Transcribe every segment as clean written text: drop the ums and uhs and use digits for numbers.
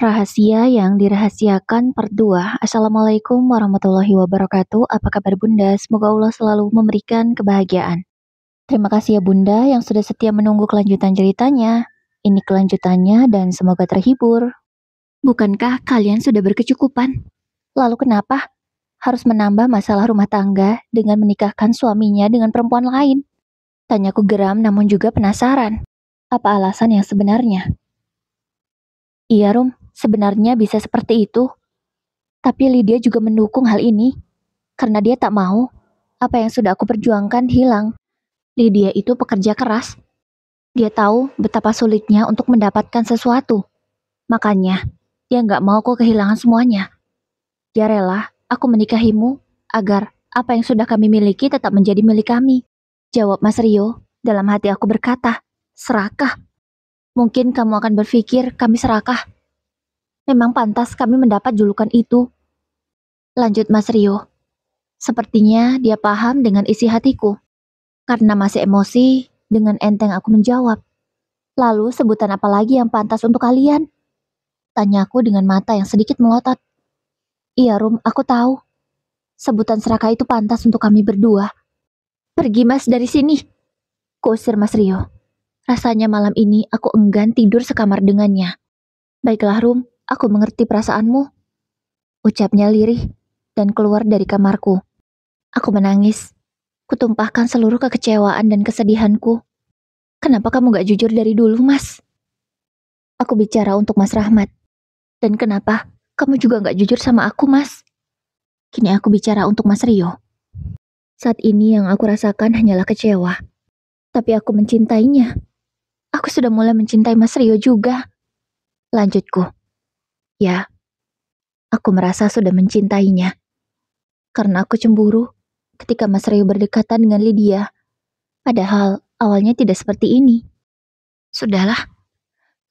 Rahasia yang dirahasiakan part 2. Assalamualaikum warahmatullahi wabarakatuh. Apa kabar Bunda? Semoga Allah selalu memberikan kebahagiaan. Terima kasih ya Bunda yang sudah setia menunggu kelanjutan ceritanya. Ini kelanjutannya dan semoga terhibur. Bukankah kalian sudah berkecukupan? Lalu kenapa harus menambah masalah rumah tangga dengan menikahkan suaminya dengan perempuan lain? Tanyaku geram namun juga penasaran. Apa alasan yang sebenarnya? Iya Rum, sebenarnya bisa seperti itu. Tapi Lydia juga mendukung hal ini. Karena dia tak mau apa yang sudah aku perjuangkan hilang. Lydia itu pekerja keras. Dia tahu betapa sulitnya untuk mendapatkan sesuatu. Makanya, dia nggak mau kok kehilangan semuanya. Dia rela aku menikahimu agar apa yang sudah kami miliki tetap menjadi milik kami. Jawab Mas Rio. Dalam hati aku berkata, serakah. Mungkin kamu akan berpikir kami serakah. Memang pantas kami mendapat julukan itu. Lanjut Mas Rio. Sepertinya dia paham dengan isi hatiku. Karena masih emosi, dengan enteng aku menjawab. Lalu sebutan apa lagi yang pantas untuk kalian? Tanyaku dengan mata yang sedikit melotot. Iya Rum, aku tahu. Sebutan serakah itu pantas untuk kami berdua. Pergi Mas dari sini. Kuusir Mas Rio. Rasanya malam ini aku enggan tidur sekamar dengannya. Baiklah Rum, aku mengerti perasaanmu. Ucapnya lirih dan keluar dari kamarku. Aku menangis. Kutumpahkan seluruh kekecewaan dan kesedihanku. Kenapa kamu gak jujur dari dulu, Mas? Aku bicara untuk Mas Rahmat. Dan kenapa kamu juga gak jujur sama aku, Mas? Kini aku bicara untuk Mas Rio. Saat ini yang aku rasakan hanyalah kecewa. Tapi aku mencintainya. Aku sudah mulai mencintai Mas Rio juga. Lanjutku. Ya, aku merasa sudah mencintainya. Karena aku cemburu ketika Mas Rio berdekatan dengan Lydia. Padahal awalnya tidak seperti ini. Sudahlah,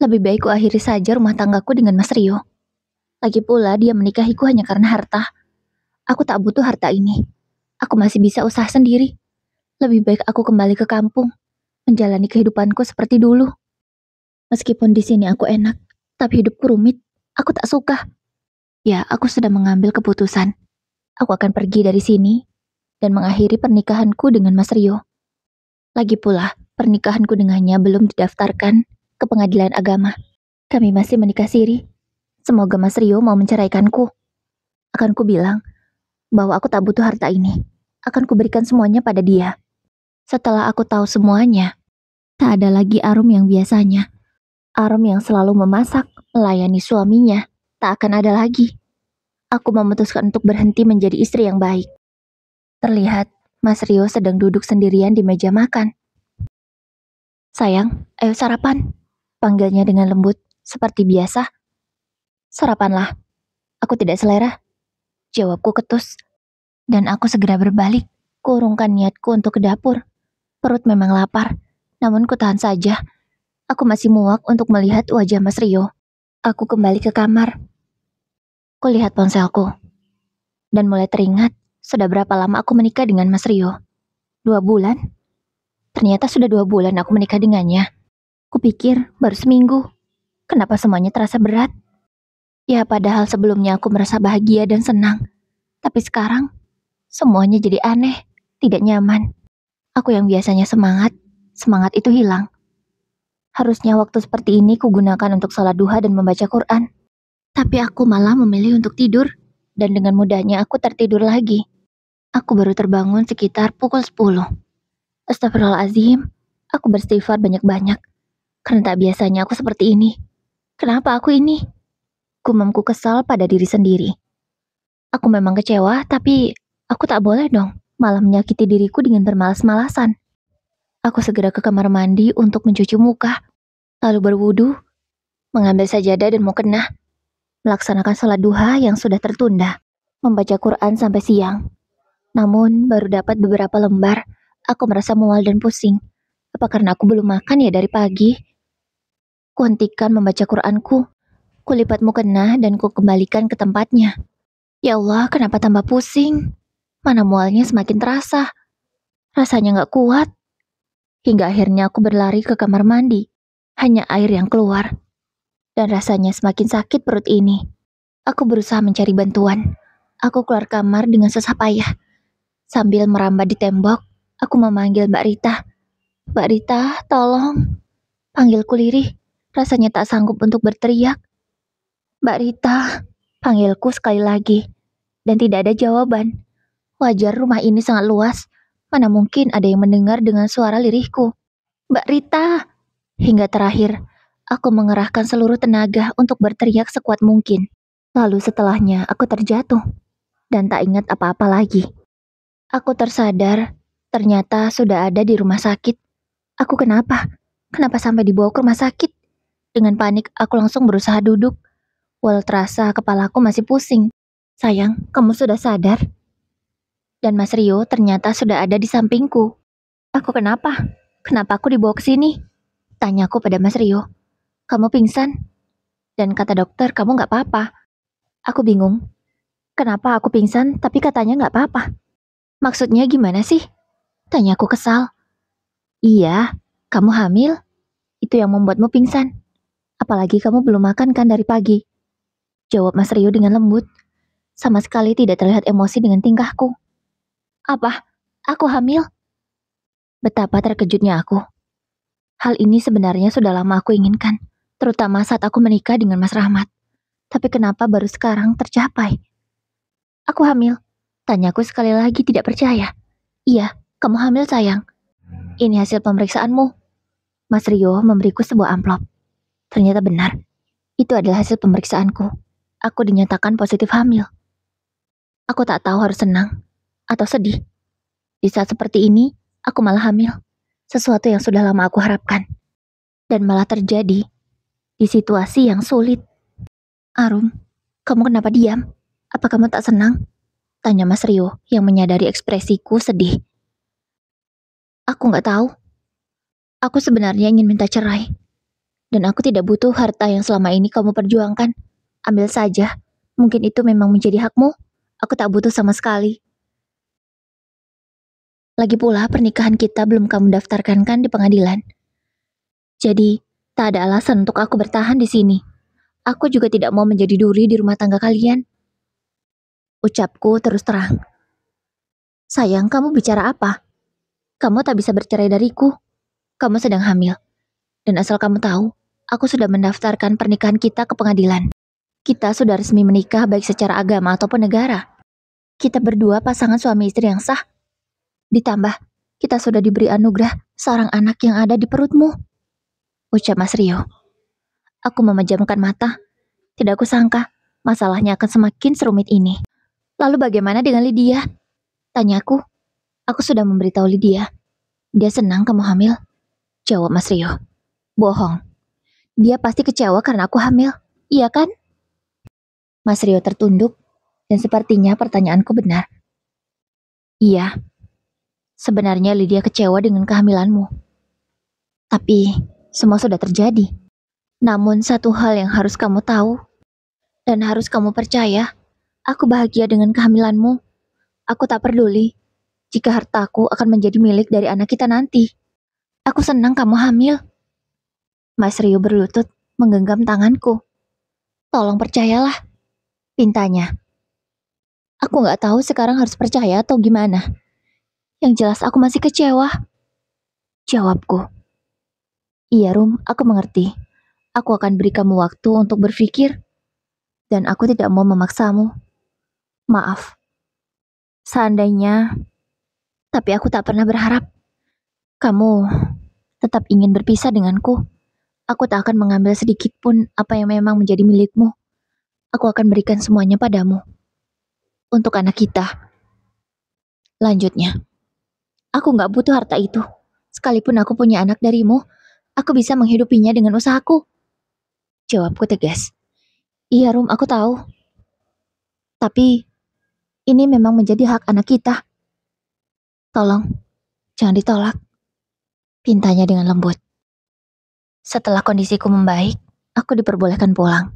lebih baik ku akhiri saja rumah tanggaku dengan Mas Rio. Lagi pula dia menikahiku hanya karena harta. Aku tak butuh harta ini. Aku masih bisa usaha sendiri. Lebih baik aku kembali ke kampung, menjalani kehidupanku seperti dulu. Meskipun di sini aku enak, tapi hidupku rumit. Aku tak suka. Ya, aku sudah mengambil keputusan. Aku akan pergi dari sini dan mengakhiri pernikahanku dengan Mas Rio. Lagi pula, pernikahanku dengannya belum didaftarkan ke pengadilan agama. Kami masih menikah siri. Semoga Mas Rio mau menceraikanku. Akan ku bilang bahwa aku tak butuh harta ini. Akan kuberikan semuanya pada dia. Setelah aku tahu semuanya, tak ada lagi Arum yang biasanya. Arum yang selalu memasak, melayani suaminya, tak akan ada lagi. Aku memutuskan untuk berhenti menjadi istri yang baik. Terlihat, Mas Rio sedang duduk sendirian di meja makan. Sayang, ayo sarapan. Panggilnya dengan lembut, seperti biasa. Sarapanlah. Aku tidak selera. Jawabku ketus. Dan aku segera berbalik. Kurungkan niatku untuk ke dapur. Perut memang lapar, namun ku tahan saja. Aku masih muak untuk melihat wajah Mas Rio. Aku kembali ke kamar. Kulihat ponselku. Dan mulai teringat, sudah berapa lama aku menikah dengan Mas Rio? 2 bulan? Ternyata sudah 2 bulan aku menikah dengannya. Kupikir baru seminggu. Kenapa semuanya terasa berat? Ya padahal sebelumnya aku merasa bahagia dan senang. Tapi sekarang, semuanya jadi aneh, tidak nyaman. Aku yang biasanya semangat itu hilang. Harusnya waktu seperti ini kugunakan untuk sholat duha dan membaca Quran. Tapi aku malah memilih untuk tidur, dan dengan mudahnya aku tertidur lagi. Aku baru terbangun sekitar pukul 10. Astagfirullahaladzim, aku beristighfar banyak-banyak. Karena tak biasanya aku seperti ini. Kenapa aku ini? Gumamku kesal pada diri sendiri. Aku memang kecewa, tapi aku tak boleh dong malah menyakiti diriku dengan bermalas-malasan. Aku segera ke kamar mandi untuk mencuci muka, lalu berwudu, mengambil sajadah dan mukena, melaksanakan sholat duha yang sudah tertunda, membaca Quran sampai siang. Namun baru dapat beberapa lembar, aku merasa mual dan pusing. Apa karena aku belum makan ya dari pagi? Kuhentikan membaca Quranku, kulipat mukena dan kukembalikan ke tempatnya. Ya Allah, kenapa tambah pusing? Mana mualnya semakin terasa. Rasanya gak kuat. Hingga akhirnya aku berlari ke kamar mandi. Hanya air yang keluar. dan rasanya semakin sakit perut ini. Aku berusaha mencari bantuan. Aku keluar kamar dengan susah payah. Sambil merambat di tembok, aku memanggil Mbak Rita. Mbak Rita, tolong. Panggilku lirih. Rasanya tak sanggup untuk berteriak. Mbak Rita, panggilku sekali lagi. Dan tidak ada jawaban. Wajar, rumah ini sangat luas. Mana mungkin ada yang mendengar dengan suara lirihku. Mbak Rita. Hingga terakhir, aku mengerahkan seluruh tenaga untuk berteriak sekuat mungkin. Lalu setelahnya aku terjatuh dan tak ingat apa-apa lagi. Aku tersadar, ternyata sudah ada di rumah sakit. Aku kenapa? Kenapa sampai dibawa ke rumah sakit? Dengan panik, aku langsung berusaha duduk. Walau terasa kepalaku masih pusing. Sayang, kamu sudah sadar? Dan Mas Rio ternyata sudah ada di sampingku. Aku kenapa? Kenapa aku dibawa ke sini? Tanyaku pada Mas Rio. Kamu pingsan? Dan kata dokter, kamu gak apa-apa. Aku bingung. Kenapa aku pingsan tapi katanya gak apa-apa? Maksudnya gimana sih? Tanyaku kesal. Iya, kamu hamil. Itu yang membuatmu pingsan. Apalagi kamu belum makan kan dari pagi. Jawab Mas Rio dengan lembut. Sama sekali tidak terlihat emosi dengan tingkahku. Apa? Aku hamil? Betapa terkejutnya aku. Hal ini sebenarnya sudah lama aku inginkan. Terutama saat aku menikah dengan Mas Rahmat. Tapi kenapa baru sekarang tercapai? Aku hamil. Tanyaku sekali lagi tidak percaya. Iya, kamu hamil sayang. Ini hasil pemeriksaanmu. Mas Rio memberiku sebuah amplop. Ternyata benar. Itu adalah hasil pemeriksaanku. Aku dinyatakan positif hamil. Aku tak tahu harus senang atau sedih. Di saat seperti ini, aku malah hamil. Sesuatu yang sudah lama aku harapkan. Dan malah terjadi di situasi yang sulit. Arum, kamu kenapa diam? Apa kamu tak senang? Tanya Mas Rio yang menyadari ekspresiku sedih. Aku gak tahu. Aku sebenarnya ingin minta cerai. Dan aku tidak butuh harta yang selama ini kamu perjuangkan. Ambil saja. Mungkin itu memang menjadi hakmu. Aku tak butuh sama sekali. Lagi pula pernikahan kita belum kamu daftarkan kan di pengadilan. Jadi, tak ada alasan untuk aku bertahan di sini. Aku juga tidak mau menjadi duri di rumah tangga kalian. Ucapku terus terang. Sayang, kamu bicara apa? Kamu tak bisa bercerai dariku. Kamu sedang hamil. Dan asal kamu tahu, aku sudah mendaftarkan pernikahan kita ke pengadilan. Kita sudah resmi menikah baik secara agama ataupun negara. Kita berdua pasangan suami istri yang sah. Ditambah, kita sudah diberi anugerah seorang anak yang ada di perutmu. Ucap Mas Rio. Aku memejamkan mata. Tidak kusangka, masalahnya akan semakin serumit ini. Lalu bagaimana dengan Lydia? Tanyaku. Aku sudah memberitahu Lydia. Dia senang kamu hamil. Jawab Mas Rio. Bohong. Dia pasti kecewa karena aku hamil. Iya kan? Mas Rio tertunduk dan sepertinya pertanyaanku benar. Iya. Sebenarnya Lydia kecewa dengan kehamilanmu. Tapi semua sudah terjadi. Namun satu hal yang harus kamu tahu dan harus kamu percaya, aku bahagia dengan kehamilanmu. Aku tak peduli jika hartaku akan menjadi milik dari anak kita nanti. Aku senang kamu hamil. Mas Rio berlutut menggenggam tanganku. Tolong percayalah, pintanya. Aku gak tahu sekarang harus percaya atau gimana. Yang jelas aku masih kecewa. Jawabku. Iya Rum, aku mengerti. Aku akan beri kamu waktu untuk berpikir. Dan aku tidak mau memaksamu. Maaf. Seandainya, tapi aku tak pernah berharap. Kamu tetap ingin berpisah denganku. Aku tak akan mengambil sedikit pun apa yang memang menjadi milikmu. Aku akan berikan semuanya padamu. Untuk anak kita. Lanjutnya. Aku gak butuh harta itu. Sekalipun aku punya anak darimu, aku bisa menghidupinya dengan usahaku. Jawabku tegas. Iya Rum, aku tahu. Tapi, ini memang menjadi hak anak kita. Tolong, jangan ditolak. Pintanya dengan lembut. Setelah kondisiku membaik, aku diperbolehkan pulang.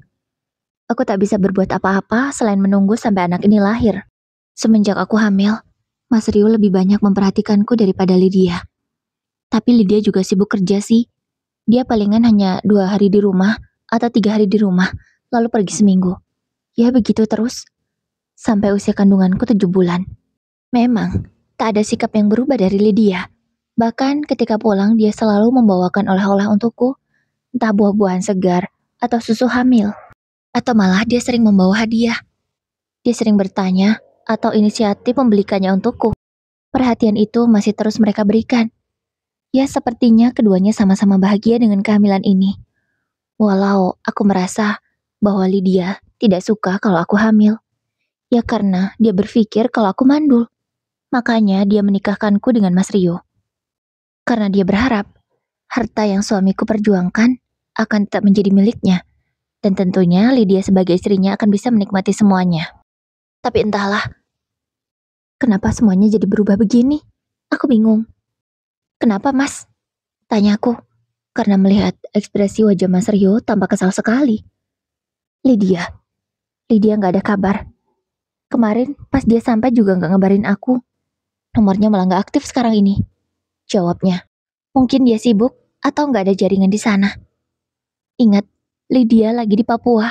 Aku tak bisa berbuat apa-apa selain menunggu sampai anak ini lahir. Semenjak aku hamil, Mas Rio lebih banyak memperhatikanku daripada Lydia. Tapi Lydia juga sibuk kerja sih. Dia palingan hanya 2 hari di rumah atau 3 hari di rumah, lalu pergi seminggu. Ya begitu terus, sampai usia kandunganku 7 bulan. Memang, tak ada sikap yang berubah dari Lydia. Bahkan ketika pulang dia selalu membawakan oleh-oleh untukku, entah buah-buahan segar atau susu hamil. Atau malah dia sering membawa hadiah. Dia sering bertanya atau inisiatif membelikannya untukku. Perhatian itu masih terus mereka berikan. Ya sepertinya keduanya sama-sama bahagia dengan kehamilan ini. Walau aku merasa bahwa Lydia tidak suka kalau aku hamil. Ya karena dia berpikir kalau aku mandul. Makanya dia menikahkanku dengan Mas Rio. Karena dia berharap harta yang suamiku perjuangkan akan tetap menjadi miliknya. Dan tentunya Lydia sebagai istrinya akan bisa menikmati semuanya. Tapi entahlah, kenapa semuanya jadi berubah begini? Aku bingung. Kenapa mas? Tanyaku, karena melihat ekspresi wajah Mas Rio tampak kesal sekali. Lydia gak ada kabar. Kemarin pas dia sampai juga gak ngabarin aku. Nomornya malah gak aktif sekarang ini. Jawabnya, mungkin dia sibuk atau gak ada jaringan di sana. Ingat, Lydia lagi di Papua.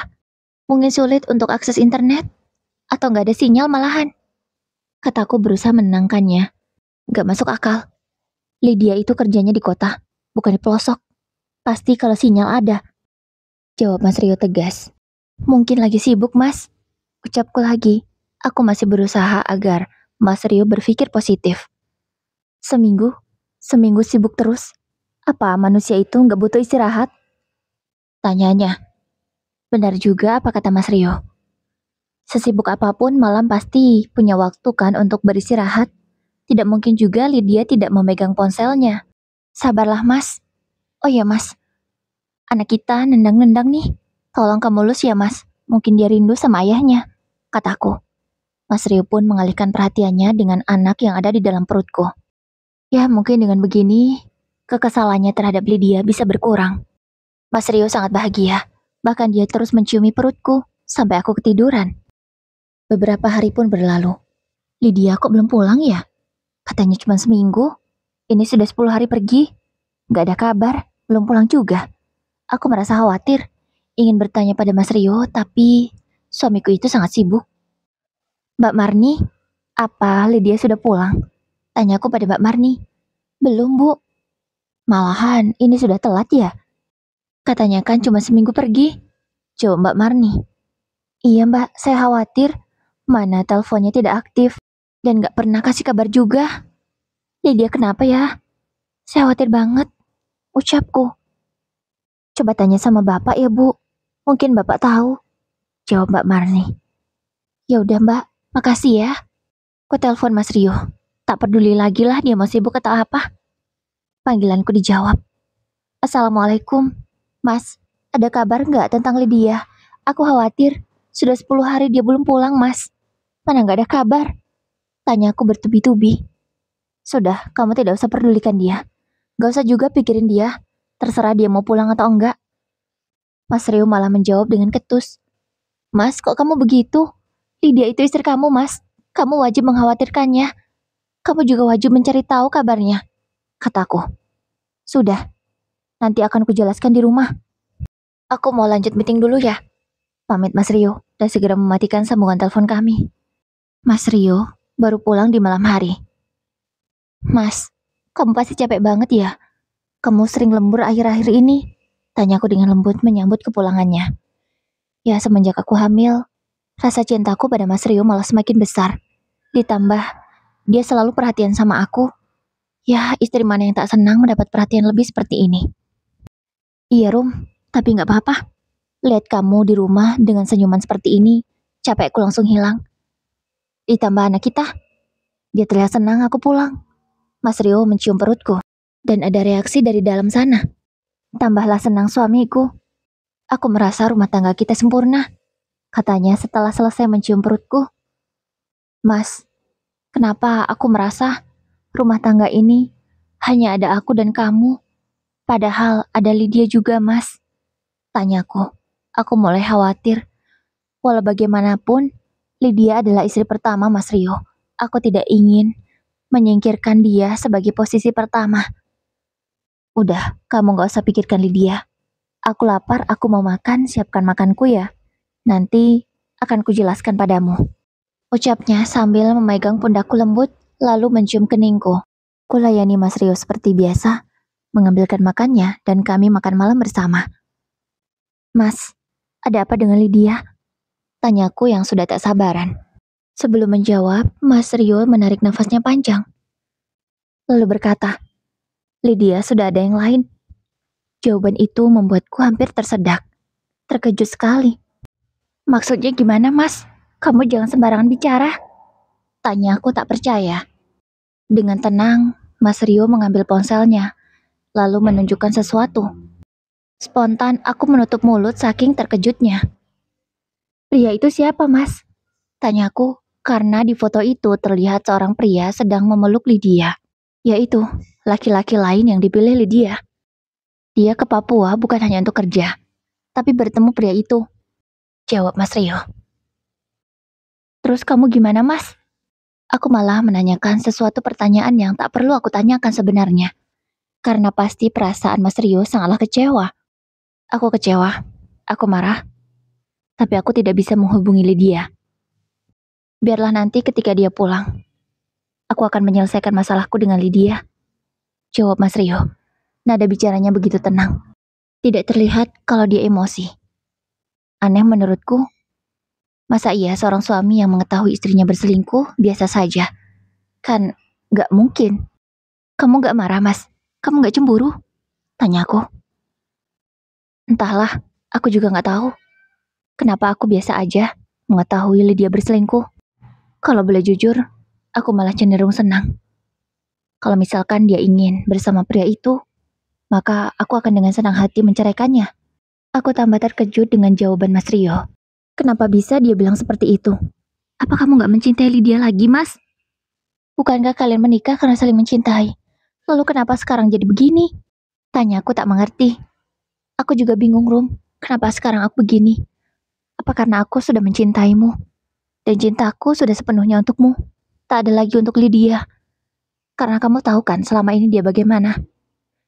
Mungkin sulit untuk akses internet. Atau gak ada sinyal malahan. Kataku berusaha menenangkannya. Gak masuk akal. Lydia itu kerjanya di kota, bukan di pelosok. Pasti kalau sinyal ada. Jawab Mas Rio tegas. Mungkin lagi sibuk mas. Ucapku lagi. Aku masih berusaha agar Mas Rio berpikir positif. Seminggu sibuk terus. Apa manusia itu gak butuh istirahat? Tanyanya. Benar juga apa kata Mas Rio. Sesibuk apapun malam pasti punya waktu kan untuk beristirahat. Tidak mungkin juga Lydia tidak memegang ponselnya. Sabarlah mas. Oh ya mas, anak kita nendang-nendang nih. Tolong kamu lus ya mas, mungkin dia rindu sama ayahnya, kataku. Mas Rio pun mengalihkan perhatiannya dengan anak yang ada di dalam perutku. Ya mungkin dengan begini, kekesalannya terhadap Lydia bisa berkurang. Mas Rio sangat bahagia, bahkan dia terus menciumi perutku sampai aku ketiduran. Beberapa hari pun berlalu. Lydia kok belum pulang ya? Katanya cuma seminggu. Ini sudah 10 hari pergi. Gak ada kabar, belum pulang juga. Aku merasa khawatir, ingin bertanya pada Mas Rio, tapi suamiku itu sangat sibuk. Mbak Marni, apa Lydia sudah pulang? Tanyaku pada Mbak Marni. Belum bu. Malahan ini sudah telat ya? Katanya kan cuma seminggu pergi. Jawab Mbak Marni. Iya mbak, saya khawatir. Mana teleponnya tidak aktif dan gak pernah kasih kabar juga. Lydia kenapa ya? Saya khawatir banget. Ucapku. Coba tanya sama bapak ya bu. Mungkin bapak tahu. Jawab Mbak Marni. Ya udah mbak, makasih ya. Ku telepon Mas Rio. Tak peduli lagi lah dia mau sibuk atau apa. Panggilanku dijawab. Assalamualaikum. Mas, ada kabar nggak tentang Lydia? Aku khawatir. Sudah 10 hari dia belum pulang mas. Mana nggak ada kabar? Tanyaku bertubi-tubi. Sudah, kamu tidak usah pedulikan dia. Gak usah juga pikirin dia. Terserah dia mau pulang atau enggak. Mas Rio malah menjawab dengan ketus. Mas, kok kamu begitu? Lydia itu istri kamu, mas. Kamu wajib mengkhawatirkannya. Kamu juga wajib mencari tahu kabarnya, kataku. Sudah, nanti akan kujelaskan di rumah. Aku mau lanjut meeting dulu ya. Pamit Mas Rio dan segera mematikan sambungan telepon kami. Mas Rio baru pulang di malam hari. Mas, kamu pasti capek banget ya? Kamu sering lembur akhir-akhir ini? Tanyaku dengan lembut menyambut kepulangannya. Ya semenjak aku hamil, rasa cintaku pada Mas Rio malah semakin besar. Ditambah, dia selalu perhatian sama aku. Ya, istri mana yang tak senang mendapat perhatian lebih seperti ini. Iya Rum, tapi gak apa-apa. Lihat kamu di rumah dengan senyuman seperti ini, capekku langsung hilang. Ditambah anak kita, dia terlihat senang aku pulang. Mas Rio mencium perutku, dan ada reaksi dari dalam sana. Tambahlah senang suamiku. Aku merasa rumah tangga kita sempurna, katanya setelah selesai mencium perutku. Mas, kenapa aku merasa rumah tangga ini hanya ada aku dan kamu, padahal ada Lydia juga mas? Tanyaku. Aku mulai khawatir. Walau bagaimanapun, Lydia adalah istri pertama Mas Rio. Aku tidak ingin menyingkirkan dia sebagai posisi pertama. Udah, kamu gak usah pikirkan Lydia. Aku lapar, aku mau makan, siapkan makanku ya. Nanti akan kujelaskan padamu. Ucapnya sambil memegang pundakku lembut, lalu mencium keningku. Kulayani Mas Rio seperti biasa, mengambilkan makannya, dan kami makan malam bersama. Mas, ada apa dengan Lydia? Tanyaku yang sudah tak sabaran. Sebelum menjawab, Mas Rio menarik nafasnya panjang. Lalu berkata, Lydia sudah ada yang lain. Jawaban itu membuatku hampir tersedak. Terkejut sekali. Maksudnya gimana, Mas? Kamu jangan sembarangan bicara. Tanya aku tak percaya. Dengan tenang, Mas Rio mengambil ponselnya, lalu menunjukkan sesuatu. Spontan aku menutup mulut saking terkejutnya. Pria itu siapa, Mas? Tanyaku, karena di foto itu terlihat seorang pria sedang memeluk Lydia. Yaitu, laki-laki lain yang dipilih Lydia. Dia ke Papua bukan hanya untuk kerja, tapi bertemu pria itu. Jawab Mas Rio. Terus kamu gimana, Mas? Aku malah menanyakan sesuatu pertanyaan yang tak perlu aku tanyakan sebenarnya. Karena pasti perasaan Mas Rio sangatlah kecewa. Aku kecewa, aku marah, tapi aku tidak bisa menghubungi Lydia. Biarlah nanti ketika dia pulang, aku akan menyelesaikan masalahku dengan Lydia. Jawab Mas Rio. Nada bicaranya begitu tenang. Tidak terlihat kalau dia emosi. Aneh menurutku. Masa iya seorang suami yang mengetahui istrinya berselingkuh biasa saja? Kan gak mungkin. Kamu gak marah, Mas? Kamu gak cemburu? Tanya aku. Entahlah, aku juga gak tahu. Kenapa aku biasa aja mengetahui Lydia berselingkuh. Kalau boleh jujur, aku malah cenderung senang. Kalau misalkan dia ingin bersama pria itu, maka aku akan dengan senang hati menceraikannya. Aku tambah terkejut dengan jawaban Mas Rio. Kenapa bisa dia bilang seperti itu? Apa kamu gak mencintai Lydia lagi, Mas? Bukankah kalian menikah karena saling mencintai? Lalu kenapa sekarang jadi begini? Tanyaku tak mengerti. Aku juga bingung, Rum. Kenapa sekarang aku begini? Apa karena aku sudah mencintaimu? Dan cintaku sudah sepenuhnya untukmu. Tak ada lagi untuk Lydia. Karena kamu tahu kan selama ini dia bagaimana.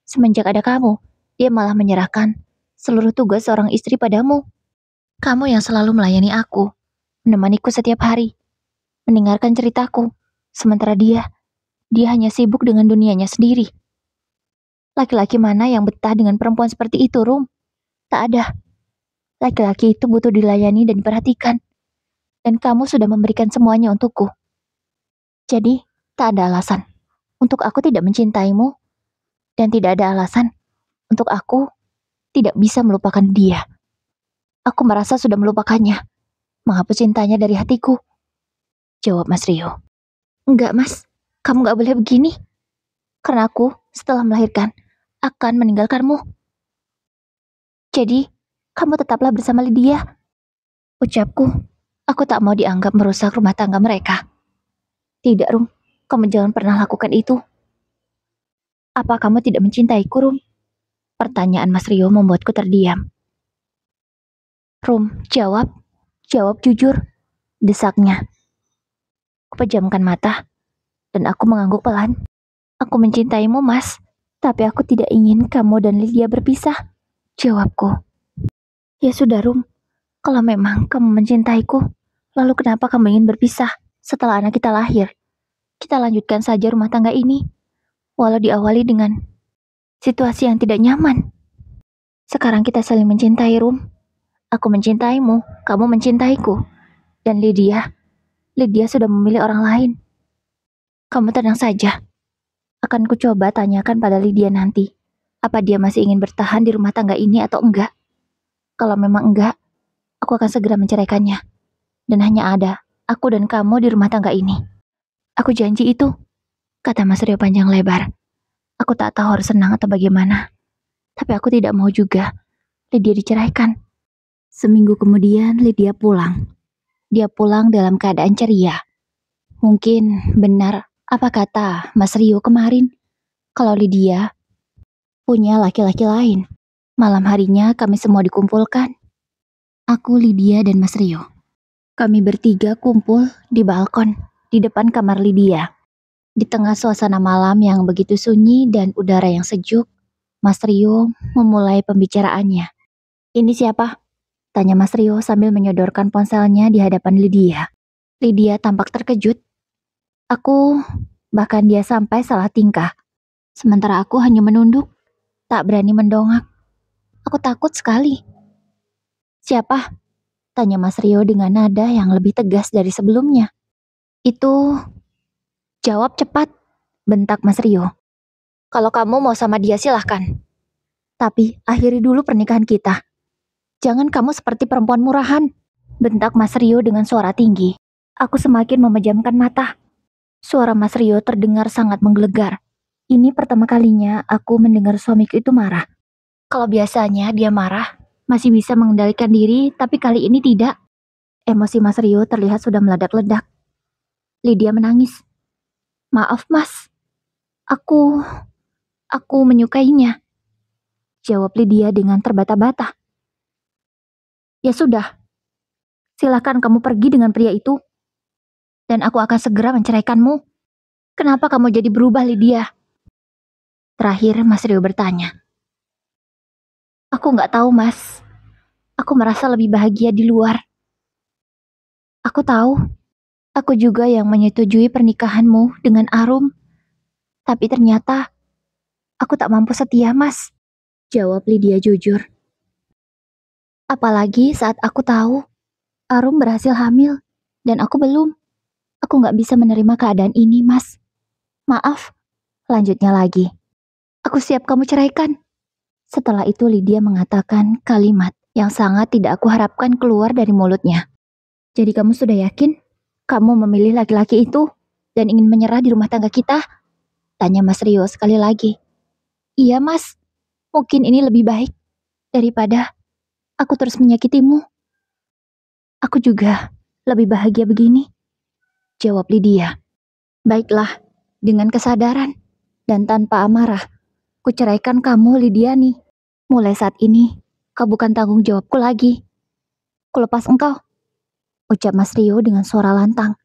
Semenjak ada kamu, dia malah menyerahkan seluruh tugas seorang istri padamu. Kamu yang selalu melayani aku, menemaniku setiap hari, mendengarkan ceritaku. Sementara dia hanya sibuk dengan dunianya sendiri. Laki-laki mana yang betah dengan perempuan seperti itu, Rum? Tak ada. Laki-laki itu butuh dilayani dan diperhatikan. Dan kamu sudah memberikan semuanya untukku. Jadi, tak ada alasan untuk aku tidak mencintaimu. Dan tidak ada alasan untuk aku tidak bisa melupakan dia. Aku merasa sudah melupakannya, menghapus cintanya dari hatiku. Jawab Mas Rio. Enggak, Mas. Kamu gak boleh begini. Karena aku, setelah melahirkan, akan meninggalkanmu. Jadi, kamu tetaplah bersama Lydia. Ucapku, aku tak mau dianggap merusak rumah tangga mereka. Tidak, Rum. Kamu jangan pernah lakukan itu. Apa kamu tidak mencintaiku, Rum? Pertanyaan Mas Rio membuatku terdiam. Rum, jawab. Jawab jujur. Desaknya. Kupejamkan mata, dan aku mengangguk pelan. Aku mencintaimu, Mas. Tapi aku tidak ingin kamu dan Lydia berpisah. Jawabku. Ya sudah, Rum. Kalau memang kamu mencintaiku, lalu kenapa kamu ingin berpisah setelah anak kita lahir? Kita lanjutkan saja rumah tangga ini, walau diawali dengan situasi yang tidak nyaman. Sekarang kita saling mencintai, Rum. Aku mencintaimu, kamu mencintaiku. Dan Lydia sudah memilih orang lain. Kamu tenang saja. Akan kucoba tanyakan pada Lydia nanti, apa dia masih ingin bertahan di rumah tangga ini atau enggak. Kalau memang enggak, aku akan segera menceraikannya. Dan hanya ada aku dan kamu di rumah tangga ini. Aku janji itu, kata Mas Rio panjang lebar. Aku tak tahu harus senang atau bagaimana. Tapi aku tidak mau juga Lydia diceraikan. Seminggu kemudian Lydia pulang. Dia pulang dalam keadaan ceria. Mungkin benar apa kata Mas Rio kemarin, kalau Lydia punya laki-laki lain. Malam harinya kami semua dikumpulkan. Aku, Lydia, dan Mas Rio. Kami bertiga kumpul di balkon, di depan kamar Lydia. Di tengah suasana malam yang begitu sunyi dan udara yang sejuk, Mas Rio memulai pembicaraannya. Ini siapa? Tanya Mas Rio sambil menyodorkan ponselnya di hadapan Lydia. Lydia tampak terkejut. Bahkan dia sampai salah tingkah. Sementara aku hanya menunduk, tak berani mendongak. Aku takut sekali. Siapa? Tanya Mas Rio dengan nada yang lebih tegas dari sebelumnya. Itu... Jawab cepat, bentak Mas Rio. Kalau kamu mau sama dia silahkan. Tapi akhiri dulu pernikahan kita. Jangan kamu seperti perempuan murahan, bentak Mas Rio dengan suara tinggi. Aku semakin memejamkan mata. Suara Mas Rio terdengar sangat menggelegar. Ini pertama kalinya aku mendengar suamiku itu marah. Kalau biasanya dia marah, masih bisa mengendalikan diri, tapi kali ini tidak. Emosi Mas Rio terlihat sudah meledak-ledak. Lydia menangis. Maaf Mas, aku menyukainya. Jawab Lydia dengan terbata-bata. Ya sudah, silakan kamu pergi dengan pria itu. Dan aku akan segera menceraikanmu. Kenapa kamu jadi berubah, Lydia? Terakhir Mas Rio bertanya. Aku nggak tahu, Mas. Aku merasa lebih bahagia di luar. Aku tahu, aku juga yang menyetujui pernikahanmu dengan Arum. Tapi ternyata, aku tak mampu setia, Mas. Jawab Lydia jujur. Apalagi saat aku tahu, Arum berhasil hamil, dan aku belum. Aku nggak bisa menerima keadaan ini, Mas. Maaf, lanjutnya lagi. Aku siap kamu ceraikan. Setelah itu Lydia mengatakan kalimat yang sangat tidak aku harapkan keluar dari mulutnya. Jadi kamu sudah yakin? Kamu memilih laki-laki itu dan ingin menyerah di rumah tangga kita? Tanya Mas Rio sekali lagi. Iya Mas, mungkin ini lebih baik daripada aku terus menyakitimu. Aku juga lebih bahagia begini. Jawab Lydia. Baiklah, dengan kesadaran dan tanpa amarah, ku ceraikan kamu Lydiani. Mulai saat ini, kau bukan tanggung jawabku lagi. Kulepas engkau, ucap Mas Rio dengan suara lantang.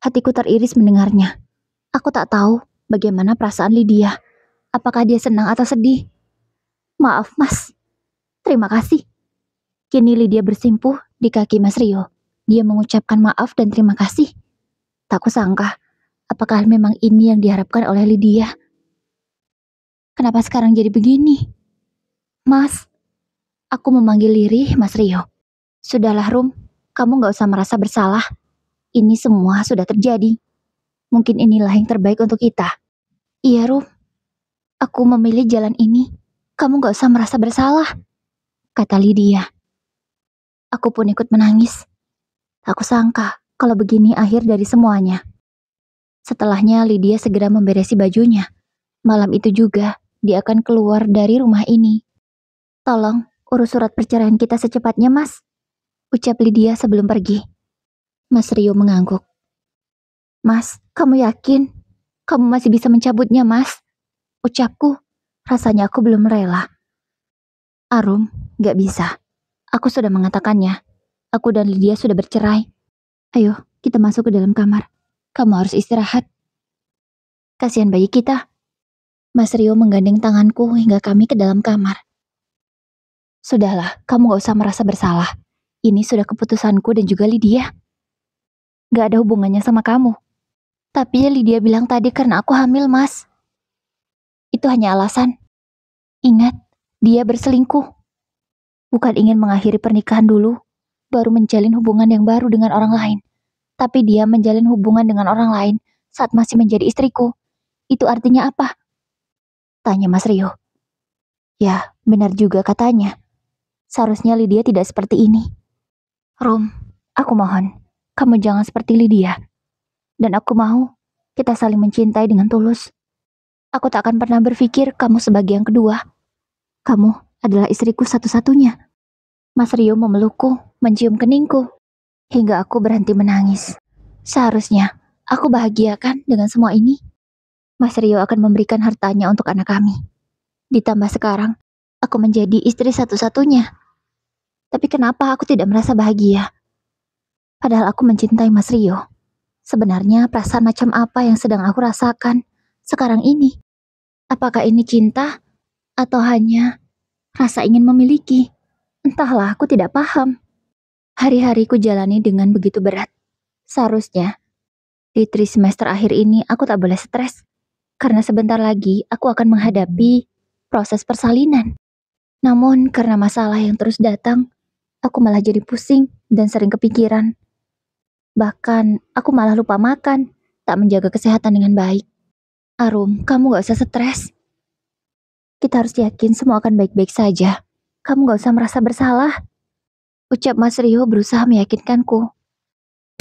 Hatiku teriris mendengarnya. Aku tak tahu bagaimana perasaan Lydia. Apakah dia senang atau sedih? Maaf Mas, terima kasih. Kini Lydia bersimpuh di kaki Mas Rio. Dia mengucapkan maaf dan terima kasih. Tak kusangka, apakah memang ini yang diharapkan oleh Lydia? Kenapa sekarang jadi begini? Mas, aku memanggil lirih Mas Rio. Sudahlah Rum, kamu gak usah merasa bersalah. Ini semua sudah terjadi. Mungkin inilah yang terbaik untuk kita. Iya Rum, aku memilih jalan ini. Kamu gak usah merasa bersalah, kata Lydia. Aku pun ikut menangis. Tak kusangka kalau begini akhir dari semuanya. Setelahnya Lydia segera memberesi bajunya. Malam itu juga dia akan keluar dari rumah ini. Tolong urus surat perceraian kita secepatnya Mas, ucap Lydia sebelum pergi. Mas Rio mengangguk. Mas, kamu yakin? Kamu masih bisa mencabutnya Mas? Ucapku, rasanya aku belum rela. Arum, gak bisa. Aku sudah mengatakannya. Aku dan Lydia sudah bercerai. Ayo, kita masuk ke dalam kamar. Kamu harus istirahat. Kasihan bayi kita. Mas Rio menggandeng tanganku hingga kami ke dalam kamar. Sudahlah, kamu gak usah merasa bersalah. Ini sudah keputusanku dan juga Lydia. Gak ada hubungannya sama kamu. Tapi Lydia bilang tadi karena aku hamil, Mas. Itu hanya alasan. Ingat, dia berselingkuh. Bukan ingin mengakhiri pernikahan dulu, baru menjalin hubungan yang baru dengan orang lain. Tapi dia menjalin hubungan dengan orang lain saat masih menjadi istriku. Itu artinya apa? Tanya Mas Rio. Ya, benar juga katanya. Seharusnya Lydia tidak seperti ini. Rum, aku mohon, kamu jangan seperti Lydia. Dan aku mau kita saling mencintai dengan tulus. Aku tak akan pernah berpikir kamu sebagai yang kedua. Kamu adalah istriku satu-satunya. Mas Rio memelukku, mencium keningku, hingga aku berhenti menangis. Seharusnya aku bahagia kan dengan semua ini. Mas Rio akan memberikan hartanya untuk anak kami. Ditambah sekarang, aku menjadi istri satu-satunya. Tapi kenapa aku tidak merasa bahagia? Padahal aku mencintai Mas Rio. Sebenarnya perasaan macam apa yang sedang aku rasakan sekarang ini? Apakah ini cinta atau hanya rasa ingin memiliki? Entahlah, aku tidak paham. Hari-hariku jalani dengan begitu berat. Seharusnya, di trimester akhir ini aku tak boleh stres. Karena sebentar lagi aku akan menghadapi proses persalinan. Namun karena masalah yang terus datang, aku malah jadi pusing dan sering kepikiran. Bahkan aku malah lupa makan, tak menjaga kesehatan dengan baik. Arum, kamu gak usah stres. Kita harus yakin semua akan baik-baik saja. Kamu gak usah merasa bersalah. Ucap Mas Rio berusaha meyakinkanku.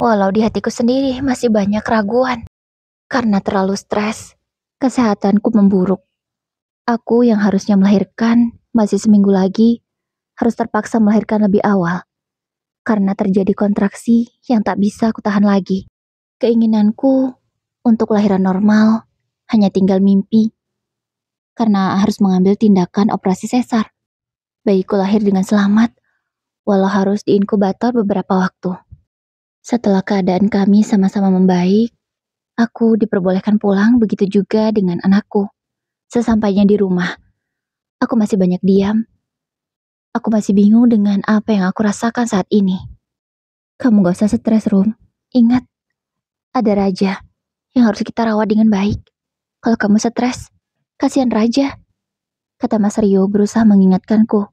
Walau di hatiku sendiri masih banyak keraguan. Karena terlalu stres, kesehatanku memburuk. Aku yang harusnya melahirkan masih seminggu lagi, harus terpaksa melahirkan lebih awal. Karena terjadi kontraksi yang tak bisa aku tahan lagi. Keinginanku untuk lahiran normal hanya tinggal mimpi. Karena harus mengambil tindakan operasi sesar. Bayiku lahir dengan selamat, walau harus diinkubator beberapa waktu. Setelah keadaan kami sama-sama membaik, aku diperbolehkan pulang, begitu juga dengan anakku. Sesampainya di rumah, aku masih banyak diam. Aku masih bingung dengan apa yang aku rasakan saat ini. Kamu gak usah stres, Rum. Ingat, ada Raja yang harus kita rawat dengan baik. Kalau kamu stres, kasihan Raja, kata Mas Rio berusaha mengingatkanku.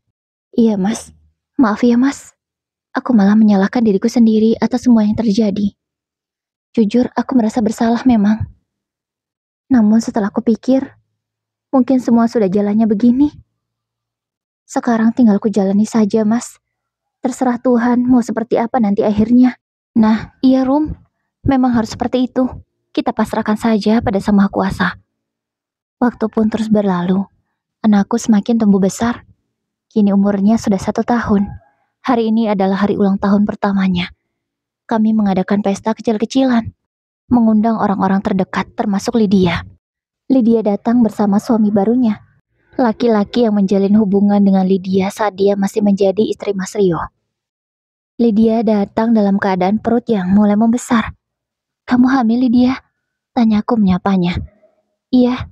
Iya, Mas. Maaf ya, Mas. Aku malah menyalahkan diriku sendiri atas semua yang terjadi. Jujur, aku merasa bersalah memang. Namun setelah aku pikir, mungkin semua sudah jalannya begini. Sekarang tinggal ku jalani saja, Mas. Terserah Tuhan mau seperti apa nanti akhirnya. Nah, iya Rum. Memang harus seperti itu. Kita pasrahkan saja pada Sang Maha Kuasa. Waktu pun terus berlalu. Anakku semakin tumbuh besar. Kini umurnya sudah 1 tahun. Hari ini adalah hari ulang tahun pertamanya. Kami mengadakan pesta kecil-kecilan. Mengundang orang-orang terdekat termasuk Lydia. Lydia datang bersama suami barunya. Laki-laki yang menjalin hubungan dengan Lydia saat dia masih menjadi istri Mas Rio. Lydia datang dalam keadaan perut yang mulai membesar. Kamu hamil, Lydia? Tanyaku menyapanya. Iya.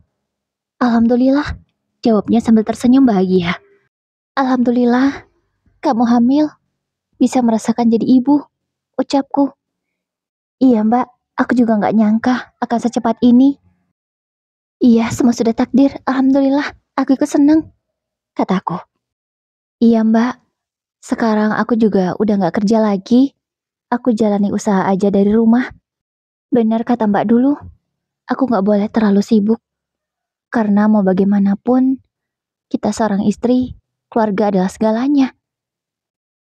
Alhamdulillah, jawabnya sambil tersenyum bahagia. Alhamdulillah, kamu hamil. Bisa merasakan jadi ibu, ucapku. Iya mbak, aku juga gak nyangka akan secepat ini. Iya, semua sudah takdir, alhamdulillah, aku ikut seneng, kataku. Iya mbak, sekarang aku juga udah gak kerja lagi. Aku jalani usaha aja dari rumah. Benar kata mbak dulu, aku gak boleh terlalu sibuk. Karena mau bagaimanapun, kita seorang istri, keluarga adalah segalanya.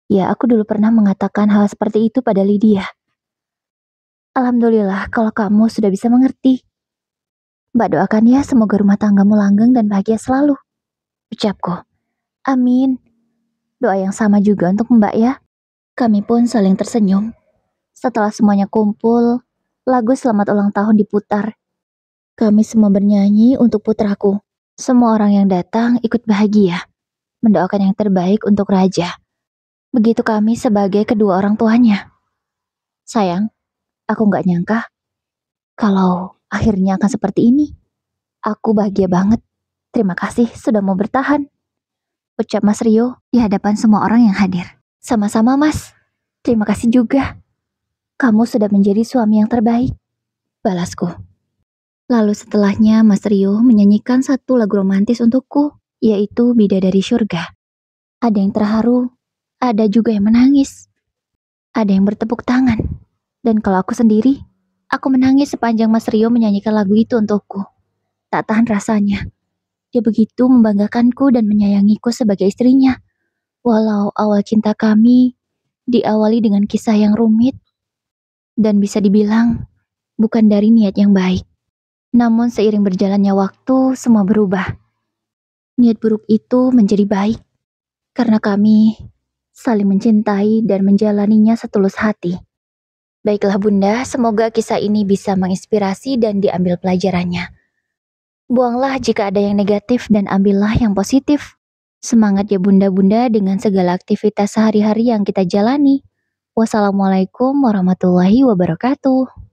Ya, aku dulu pernah mengatakan hal seperti itu pada Lydia. Alhamdulillah kalau kamu sudah bisa mengerti. Mbak doakan ya semoga rumah tanggamu langgeng dan bahagia selalu. Ucapku. Amin. Doa yang sama juga untuk mbak ya. Kami pun saling tersenyum. Setelah semuanya kumpul, lagu selamat ulang tahun diputar. Kami semua bernyanyi untuk putraku. Semua orang yang datang ikut bahagia. Mendoakan yang terbaik untuk Raja. Begitu kami sebagai kedua orang tuanya. Sayang, aku gak nyangka kalau akhirnya akan seperti ini. Aku bahagia banget. Terima kasih sudah mau bertahan. Ucap Mas Rio di hadapan semua orang yang hadir. Sama-sama Mas. Terima kasih juga. Kamu sudah menjadi suami yang terbaik. Balasku. Lalu setelahnya Mas Rio menyanyikan satu lagu romantis untukku, yaitu Bidadari Surga. Ada yang terharu, ada juga yang menangis. Ada yang bertepuk tangan. Dan kalau aku sendiri, aku menangis sepanjang Mas Rio menyanyikan lagu itu untukku. Tak tahan rasanya. Dia begitu membanggakanku dan menyayangiku sebagai istrinya. Walau awal cinta kami diawali dengan kisah yang rumit dan bisa dibilang bukan dari niat yang baik. Namun seiring berjalannya waktu, semua berubah. Niat buruk itu menjadi baik karena kami saling mencintai dan menjalaninya setulus hati. Baiklah Bunda, semoga kisah ini bisa menginspirasi dan diambil pelajarannya. Buanglah jika ada yang negatif dan ambillah yang positif. Semangat ya bunda-bunda dengan segala aktivitas sehari-hari yang kita jalani. Wassalamualaikum warahmatullahi wabarakatuh.